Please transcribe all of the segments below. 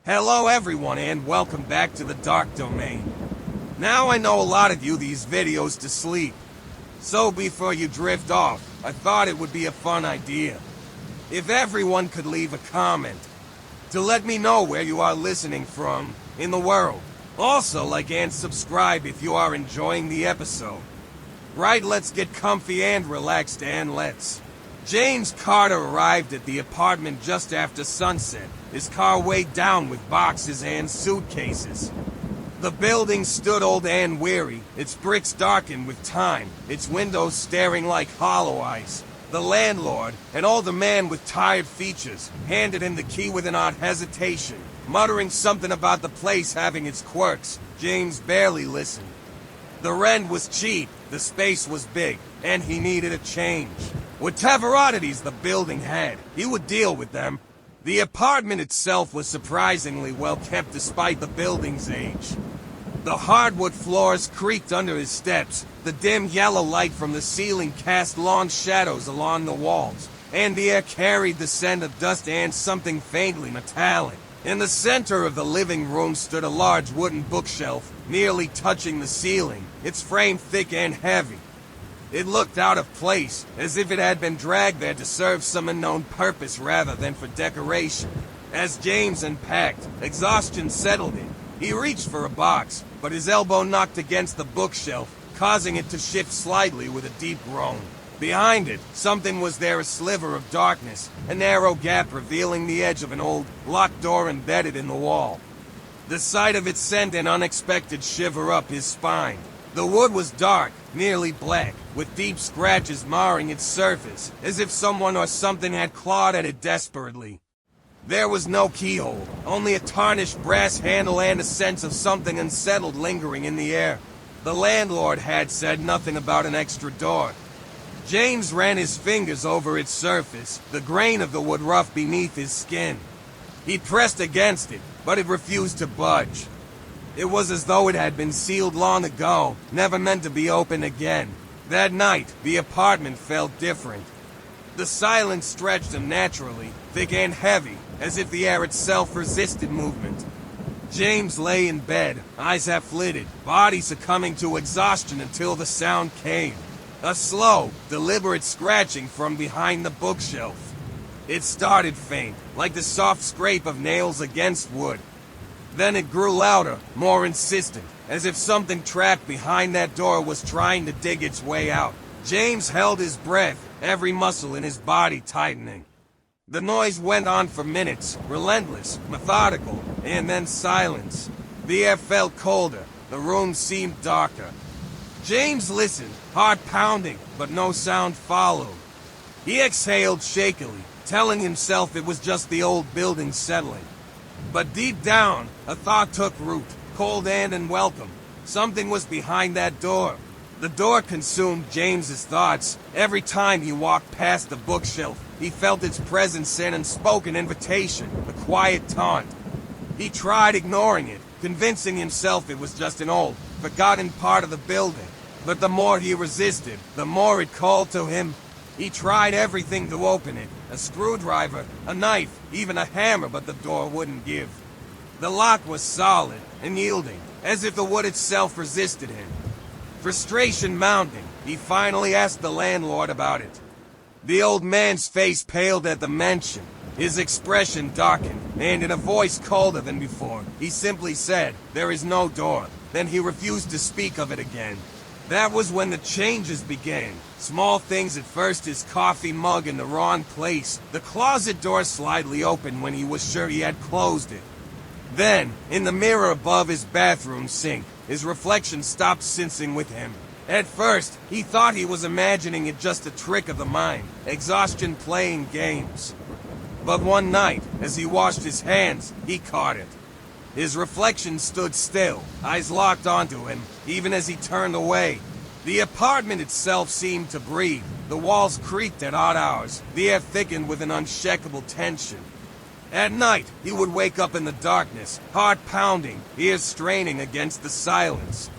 Hello everyone and welcome back to the Dark Domain. Now I know a lot of you these videos to sleep. So before you drift off, I thought it would be a fun idea. If everyone could leave a comment to let me know where you are listening from in the world. Also like and subscribe if you are enjoying the episode. Right, let's get comfy and relaxed and let's. James Carter arrived at the apartment just after sunset, his car weighed down with boxes and suitcases. The building stood old and weary, its bricks darkened with time, its windows staring like hollow eyes. The landlord, an older man with tired features, handed him the key with an odd hesitation, muttering something about the place having its quirks. James barely listened. The rent was cheap, the space was big, and he needed a change. Whatever oddities the building had, he would deal with them. The apartment itself was surprisingly well kept despite the building's age. The hardwood floors creaked under his steps, the dim yellow light from the ceiling cast long shadows along the walls, and the air carried the scent of dust and something faintly metallic. In the center of the living room stood a large wooden bookshelf, nearly touching the ceiling, its frame thick and heavy. It looked out of place, as if it had been dragged there to serve some unknown purpose rather than for decoration. As James unpacked, exhaustion settled in. He reached for a box, but his elbow knocked against the bookshelf, causing it to shift slightly with a deep groan. Behind it, something was there, a sliver of darkness, a narrow gap revealing the edge of an old, locked door embedded in the wall. The sight of it sent an unexpected shiver up his spine. The wood was dark, nearly black, with deep scratches marring its surface, as if someone or something had clawed at it desperately. There was no keyhole, only a tarnished brass handle and a sense of something unsettled lingering in the air. The landlord had said nothing about an extra door. James ran his fingers over its surface, the grain of the wood rough beneath his skin. He pressed against it, but it refused to budge. It was as though it had been sealed long ago, never meant to be opened again. That night, the apartment felt different. The silence stretched unnaturally, thick and heavy, as if the air itself resisted movement. James lay in bed, eyes half-lidded, body succumbing to exhaustion until the sound came. A slow, deliberate scratching from behind the bookshelf. It started faint, like the soft scrape of nails against wood. Then it grew louder, more insistent, as if something trapped behind that door was trying to dig its way out. James held his breath, every muscle in his body tightening. The noise went on for minutes, relentless, methodical, and then silence. The air felt colder, the room seemed darker. James listened, heart pounding, but no sound followed. He exhaled shakily, telling himself it was just the old building settling. But deep down, a thought took root, cold and unwelcome. Something was behind that door. The door consumed James's thoughts. Every time he walked past the bookshelf, he felt its presence, an unspoken invitation, a quiet taunt. He tried ignoring it, convincing himself it was just an old, forgotten part of the building. But the more he resisted, the more it called to him. He tried everything to open it, a screwdriver, a knife, even a hammer, but the door wouldn't give. The lock was solid, unyielding, as if the wood itself resisted him. Frustration mounting, he finally asked the landlord about it. The old man's face paled at the mention. His expression darkened, and in a voice colder than before, he simply said, "There is no door." Then he refused to speak of it again. That was when the changes began. Small things at first, his coffee mug in the wrong place, the closet door slightly open when he was sure he had closed it. Then, in the mirror above his bathroom sink, his reflection stopped syncing with him. At first, he thought he was imagining it, just a trick of the mind, exhaustion playing games. But one night, as he washed his hands, he caught it. His reflection stood still, eyes locked onto him, even as he turned away. The apartment itself seemed to breathe. The walls creaked at odd hours, the air thickened with an unshakable tension. At night, he would wake up in the darkness, heart pounding, ears straining against the silence.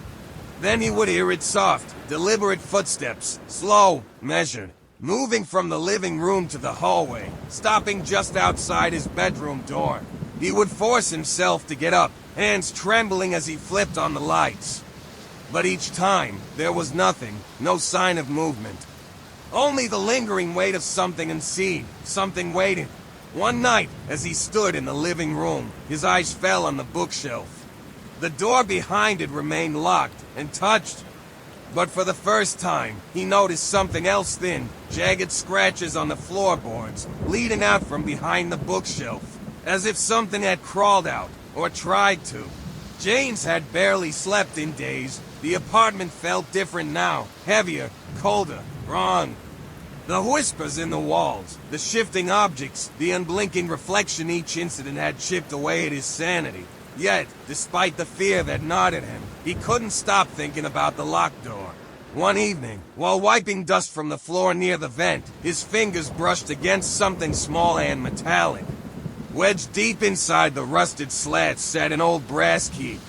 Then he would hear its soft, deliberate footsteps, slow, measured, moving from the living room to the hallway, stopping just outside his bedroom door. He would force himself to get up, hands trembling as he flipped on the lights. But each time, there was nothing, no sign of movement. Only the lingering weight of something unseen, something waiting. One night, as he stood in the living room, his eyes fell on the bookshelf. The door behind it remained locked and touched. But for the first time, he noticed something else thin, jagged scratches on the floorboards, leading out from behind the bookshelf, as if something had crawled out, or tried to. James had barely slept in days. The apartment felt different now, heavier, colder, wrong. The whispers in the walls, the shifting objects, the unblinking reflection each incident had chipped away at his sanity. Yet, despite the fear that gnawed at him, he couldn't stop thinking about the locked door. One evening, while wiping dust from the floor near the vent, his fingers brushed against something small and metallic. Wedged deep inside the rusted slats sat an old brass key.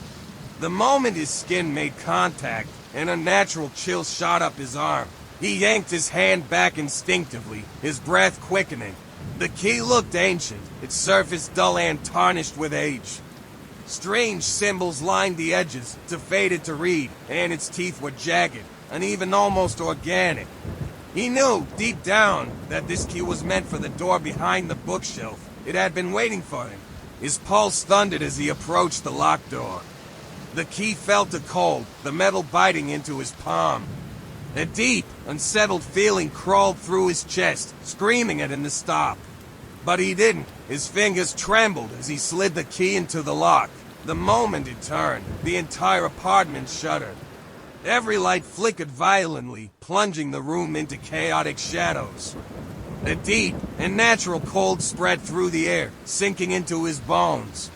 The moment his skin made contact, an unnatural chill shot up his arm. He yanked his hand back instinctively, his breath quickening. The key looked ancient, its surface dull and tarnished with age. Strange symbols lined the edges, too faded to read, and its teeth were jagged, uneven, almost organic. He knew, deep down, that this key was meant for the door behind the bookshelf. It had been waiting for him. His pulse thundered as he approached the locked door. The key felt a cold, the metal biting into his palm. A deep, unsettled feeling crawled through his chest, screaming at him to stop. But he didn't. His fingers trembled as he slid the key into the lock. The moment it turned, the entire apartment shuddered. Every light flickered violently, plunging the room into chaotic shadows. A deep and natural cold spread through the air, sinking into his bones.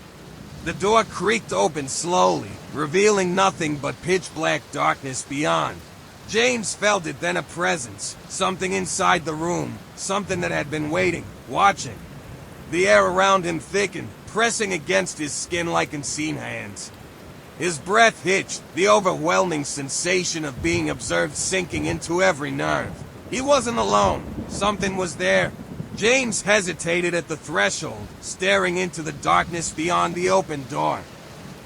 The door creaked open slowly, revealing nothing but pitch-black darkness beyond. James felt it then, a presence, something inside the room, something that had been waiting, watching. The air around him thickened, pressing against his skin like unseen hands. His breath hitched, the overwhelming sensation of being observed sinking into every nerve. He wasn't alone. Something was there. James hesitated at the threshold, staring into the darkness beyond the open door.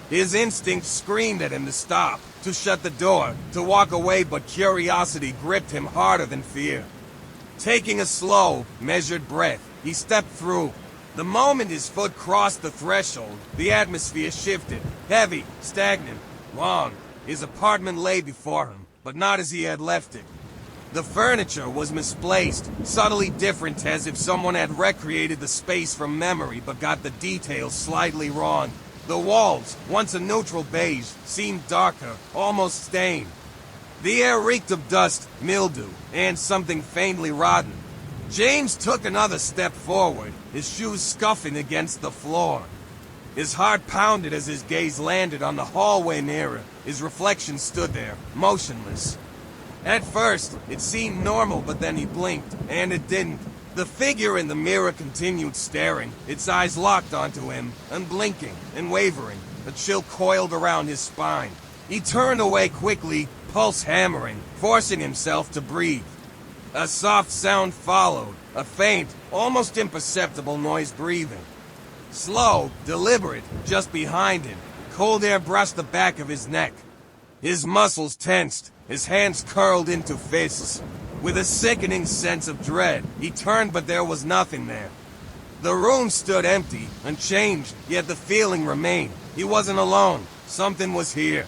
His instinct screamed at him to stop, to shut the door, to walk away, but curiosity gripped him harder than fear. Taking a slow, measured breath, he stepped through. The moment his foot crossed the threshold, the atmosphere shifted, heavy, stagnant, long. His apartment lay before him, but not as he had left it. The furniture was misplaced, subtly different, as if someone had recreated the space from memory but got the details slightly wrong. The walls, once a neutral beige, seemed darker, almost stained. The air reeked of dust, mildew, and something faintly rotten. James took another step forward, his shoes scuffing against the floor. His heart pounded as his gaze landed on the hallway mirror. His reflection stood there, motionless. At first, it seemed normal, but then he blinked, and it didn't. The figure in the mirror continued staring, its eyes locked onto him, unblinking and wavering. A chill coiled around his spine. He turned away quickly, pulse hammering, forcing himself to breathe. A soft sound followed, a faint, almost imperceptible noise breathing. Slow, deliberate, just behind him. Cold air brushed the back of his neck. His muscles tensed, his hands curled into fists. With a sickening sense of dread, he turned, but there was nothing there. The room stood empty, unchanged, yet the feeling remained. He wasn't alone. Something was here.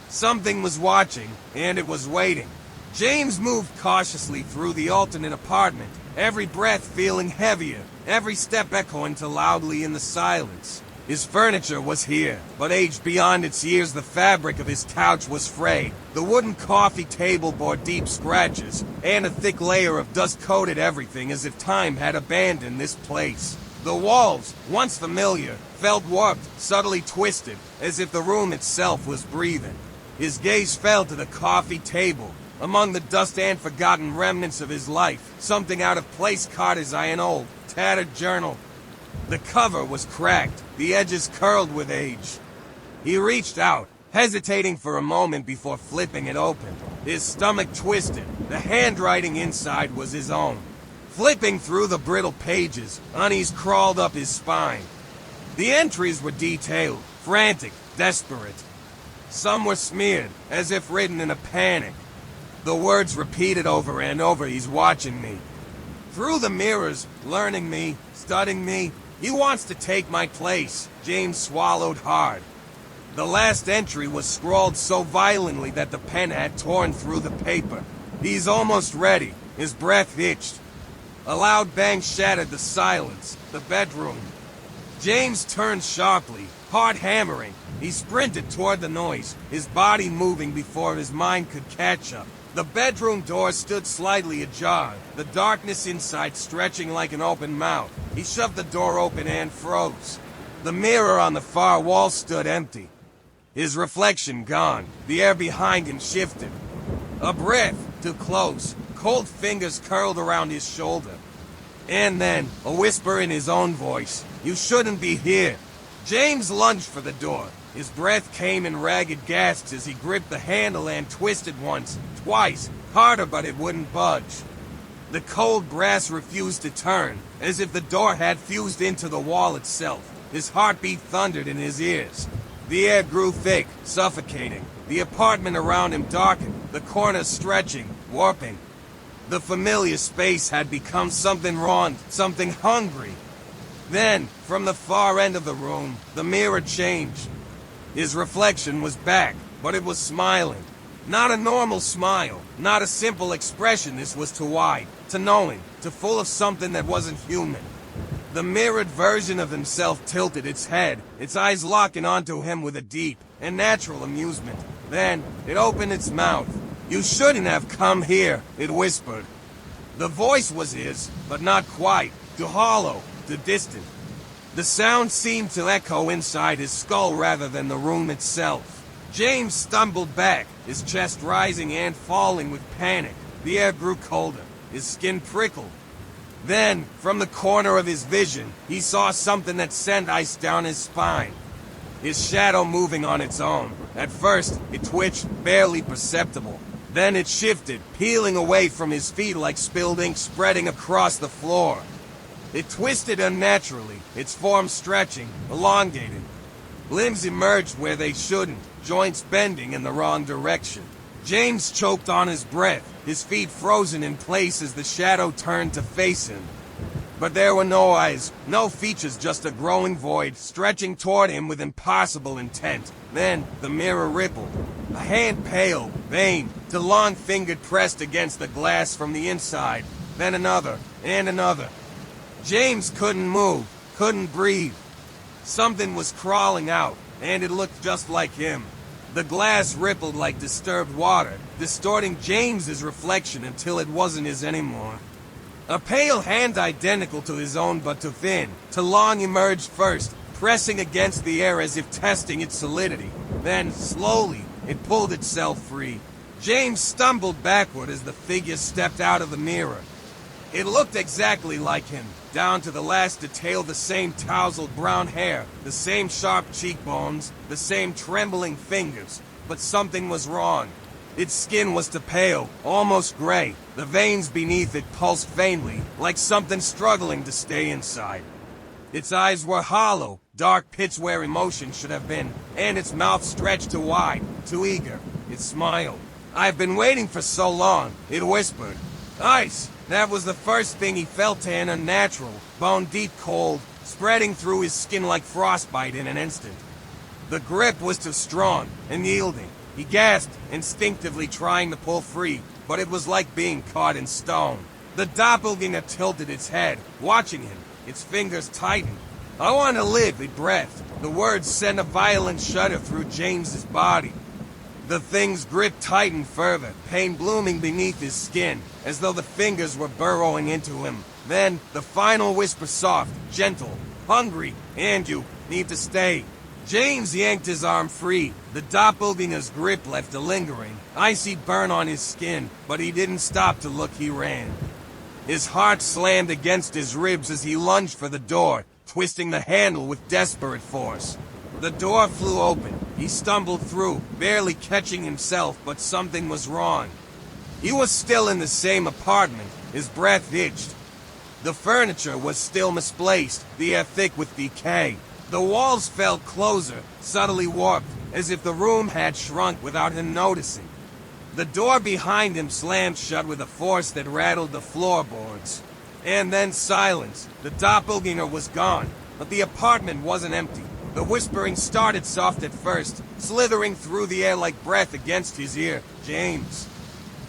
Something was watching, and it was waiting. James moved cautiously through the alternate apartment, every breath feeling heavier, every step echoing too loudly in the silence. His furniture was here, but aged beyond its years. The fabric of his couch was frayed. The wooden coffee table bore deep scratches, and a thick layer of dust coated everything, as if time had abandoned this place. The walls, once familiar, felt warped, subtly twisted, as if the room itself was breathing. His gaze fell to the coffee table. Among the dust and forgotten remnants of his life, something out of place caught his eye: an old, tattered journal. The cover was cracked, the edges curled with age. He reached out, hesitating for a moment before flipping it open. His stomach twisted. The handwriting inside was his own. Flipping through the brittle pages, unease crawled up his spine. The entries were detailed, frantic, desperate. Some were smeared, as if written in a panic. The words repeated over and over, "He's watching me." Through the mirrors, learning me, studying me, he wants to take my place. James swallowed hard. The last entry was scrawled so violently that the pen had torn through the paper. "He's almost ready." His breath itched. A loud bang shattered the silence. The bedroom. James turned sharply, heart hammering. He sprinted toward the noise, his body moving before his mind could catch up. The bedroom door stood slightly ajar, the darkness inside stretching like an open mouth. He shoved the door open and froze. The mirror on the far wall stood empty. His reflection gone. The air behind him shifted. A breath, too close. Cold fingers curled around his shoulder. And then, a whisper in his own voice. "You shouldn't be here." James lunged for the door. His breath came in ragged gasps as he gripped the handle and twisted once, twice, harder, but it wouldn't budge. The cold brass refused to turn, as if the door had fused into the wall itself. His heartbeat thundered in his ears. The air grew thick, suffocating. The apartment around him darkened, the corners stretching, warping. The familiar space had become something wrong, something hungry. Then, from the far end of the room, the mirror changed. His reflection was back, but it was smiling. Not a normal smile, not a simple expression. This was too wide, too knowing, too full of something that wasn't human. The mirrored version of himself tilted its head, its eyes locking onto him with a deep and natural amusement. Then, it opened its mouth. "You shouldn't have come here," it whispered. The voice was his, but not quite, too hollow, too distant. The sound seemed to echo inside his skull rather than the room itself. James stumbled back, his chest rising and falling with panic. The air grew colder, his skin prickled. Then, from the corner of his vision, he saw something that sent ice down his spine. His shadow moving on its own. At first, it twitched, barely perceptible. Then it shifted, peeling away from his feet like spilled ink spreading across the floor. It twisted unnaturally, its form stretching, elongated. Limbs emerged where they shouldn't, joints bending in the wrong direction. James choked on his breath, his feet frozen in place as the shadow turned to face him. But there were no eyes, no features, just a growing void, stretching toward him with impossible intent. Then, the mirror rippled. A hand pale, veined, the long finger pressed against the glass from the inside. Then another, and another. James couldn't move, couldn't breathe. Something was crawling out, and it looked just like him. The glass rippled like disturbed water, distorting James's reflection until it wasn't his anymore. A pale hand identical to his own but too thin, too long emerged first, pressing against the air as if testing its solidity. Then, slowly, it pulled itself free. James stumbled backward as the figure stepped out of the mirror. It looked exactly like him, down to the last detail, the same tousled brown hair, the same sharp cheekbones, the same trembling fingers. But something was wrong. Its skin was too pale, almost gray. The veins beneath it pulsed faintly, like something struggling to stay inside. Its eyes were hollow, dark pits where emotion should have been, and its mouth stretched too wide, too eager. It smiled. "I've been waiting for so long," it whispered. Ice! That was the first thing he felt, and unnatural, bone-deep cold, spreading through his skin like frostbite in an instant. The grip was too strong, unyielding. He gasped, instinctively trying to pull free, but it was like being caught in stone. The doppelgänger tilted its head, watching him, its fingers tightened. "I want to live," it breathed. The words sent a violent shudder through James's body. The thing's grip tightened further, pain blooming beneath his skin, as though the fingers were burrowing into him. Then, the final whisper, soft, gentle, "Hungry, and you need to stay." James yanked his arm free. The doppelganger's grip left a lingering, icy burn on his skin, but he didn't stop to look. He ran. His heart slammed against his ribs as he lunged for the door, twisting the handle with desperate force. The door flew open. He stumbled through, barely catching himself, but something was wrong. He was still in the same apartment. His breath itched. The furniture was still misplaced, the air thick with decay. The walls felt closer, subtly warped, as if the room had shrunk without him noticing. The door behind him slammed shut with a force that rattled the floorboards. And then silence. The doppelgänger was gone, but the apartment wasn't empty. The whispering started soft at first, slithering through the air like breath against his ear. James.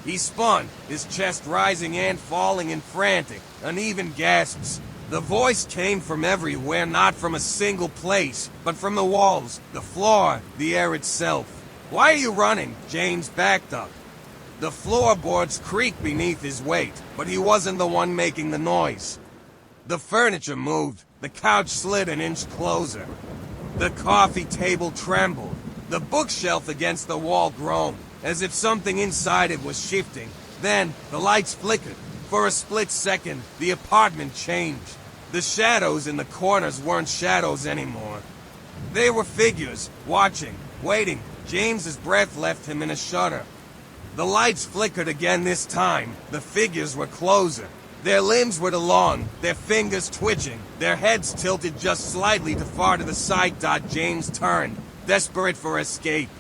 He spun, his chest rising and falling in frantic, uneven gasps. The voice came from everywhere, not from a single place, but from the walls, the floor, the air itself. "Why are you running?" James backed up. The floorboards creaked beneath his weight, but he wasn't the one making the noise. The furniture moved, the couch slid an inch closer. The coffee table trembled. The bookshelf against the wall groaned, as if something inside it was shifting. Then, the lights flickered. For a split second, the apartment changed. The shadows in the corners weren't shadows anymore. They were figures, watching, waiting. James's breath left him in a shudder. The lights flickered again this time. The figures were closer. Their limbs were long, their fingers twitching, their heads tilted just slightly too far to the side. James turned, desperate for escape.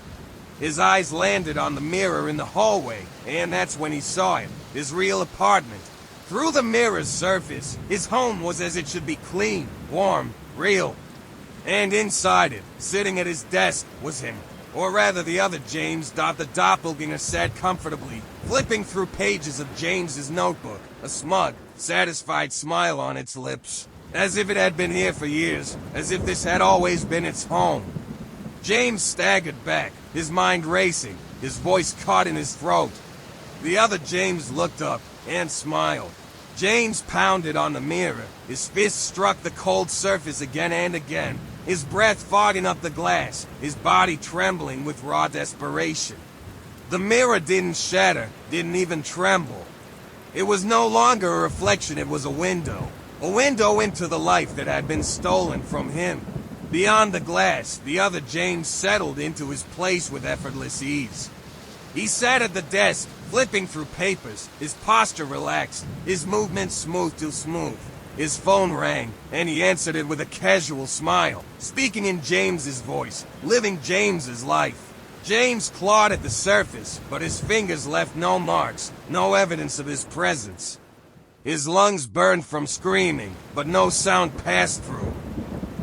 His eyes landed on the mirror in the hallway, and that's when he saw it, his real apartment. Through the mirror's surface, his home was as it should be: clean, warm, real. And inside it, sitting at his desk, was him. Or rather, the other James. The doppelgänger sat comfortably, flipping through pages of James's notebook, a smug, satisfied smile on its lips, as if it had been here for years, as if this had always been its home. James staggered back, his mind racing, his voice caught in his throat. The other James looked up and smiled. James pounded on the mirror. His fist struck the cold surface again and again, his breath fogging up the glass, his body trembling with raw desperation. The mirror didn't shatter, didn't even tremble. It was no longer a reflection, it was a window into the life that had been stolen from him. Beyond the glass, the other James settled into his place with effortless ease. He sat at the desk, flipping through papers, his posture relaxed, his movements smooth to smooth. His phone rang, and he answered it with a casual smile, speaking in James's voice, living James's life. James clawed at the surface, but his fingers left no marks, no evidence of his presence. His lungs burned from screaming, but no sound passed through.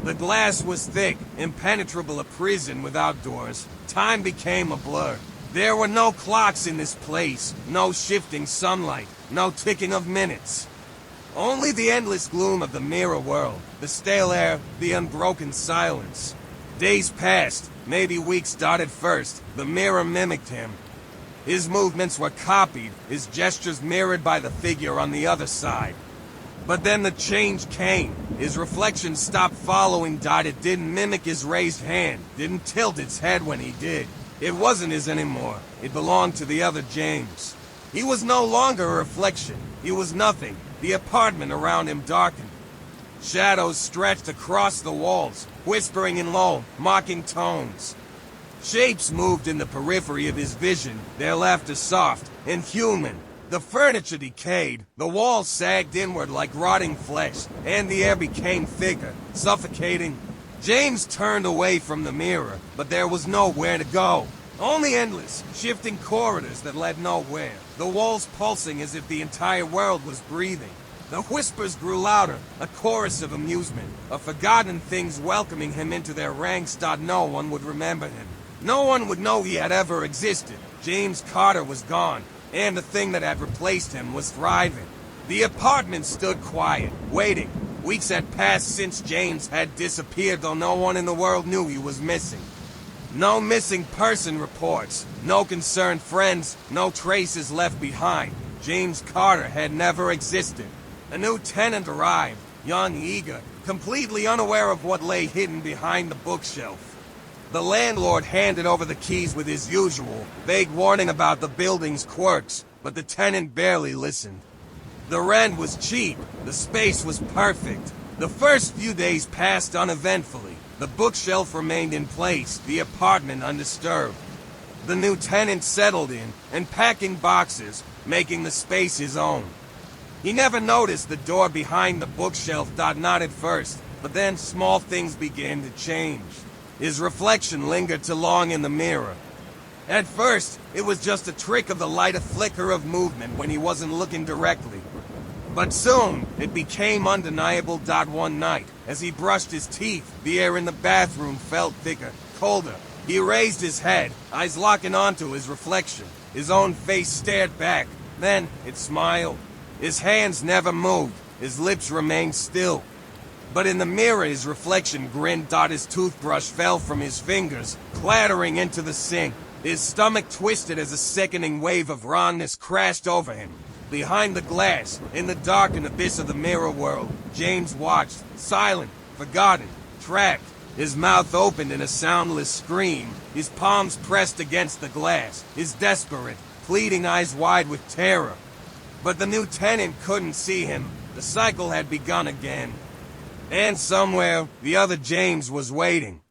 The glass was thick, impenetrable, a prison without doors. Time became a blur. There were no clocks in this place, no shifting sunlight, no ticking of minutes. Only the endless gloom of the mirror world, the stale air, the unbroken silence. Days passed, maybe weeks. At first, the mirror mimicked him. His movements were copied, his gestures mirrored by the figure on the other side. But then the change came. His reflection stopped following. It didn't mimic his raised hand, didn't tilt its head when he did. It wasn't his anymore. It belonged to the other James. He was no longer a reflection. He was nothing. The apartment around him darkened. Shadows stretched across the walls, whispering in low, mocking tones. Shapes moved in the periphery of his vision, their laughter soft and human. The furniture decayed, the walls sagged inward like rotting flesh, and the air became thicker, suffocating. James turned away from the mirror, but there was nowhere to go. Only endless, shifting corridors that led nowhere, the walls pulsing as if the entire world was breathing. The whispers grew louder, a chorus of amusement, of forgotten things welcoming him into their ranks. No one would remember him. No one would know he had ever existed. James Carter was gone, and the thing that had replaced him was thriving. The apartment stood quiet, waiting. Weeks had passed since James had disappeared, though no one in the world knew he was missing. No missing person reports, no concerned friends, no traces left behind. James Carter had never existed. A new tenant arrived, young, eager, completely unaware of what lay hidden behind the bookshelf. The landlord handed over the keys with his usual, vague warning about the building's quirks, but the tenant barely listened. The rent was cheap, the space was perfect. The first few days passed uneventfully. The bookshelf remained in place, the apartment undisturbed. The new tenant settled in, unpacking boxes, making the space his own. He never noticed the door behind the bookshelf. Not at first, But then small things began to change. His reflection lingered too long in the mirror. At first, it was just a trick of the light, a flicker of movement when he wasn't looking directly. But soon, it became undeniable. One night, as he brushed his teeth, the air in the bathroom felt thicker, colder. He raised his head, eyes locking onto his reflection. His own face stared back. Then, it smiled. His hands never moved. His lips remained still. But in the mirror, his reflection grinned. His toothbrush fell from his fingers, clattering into the sink. His stomach twisted as a sickening wave of rawness crashed over him. Behind the glass, in the darkened abyss of the mirror world, James watched, silent, forgotten, trapped. His mouth opened in a soundless scream, his palms pressed against the glass, his desperate, pleading eyes wide with terror. But the new tenant couldn't see him. The cycle had begun again. And somewhere, the other James was waiting.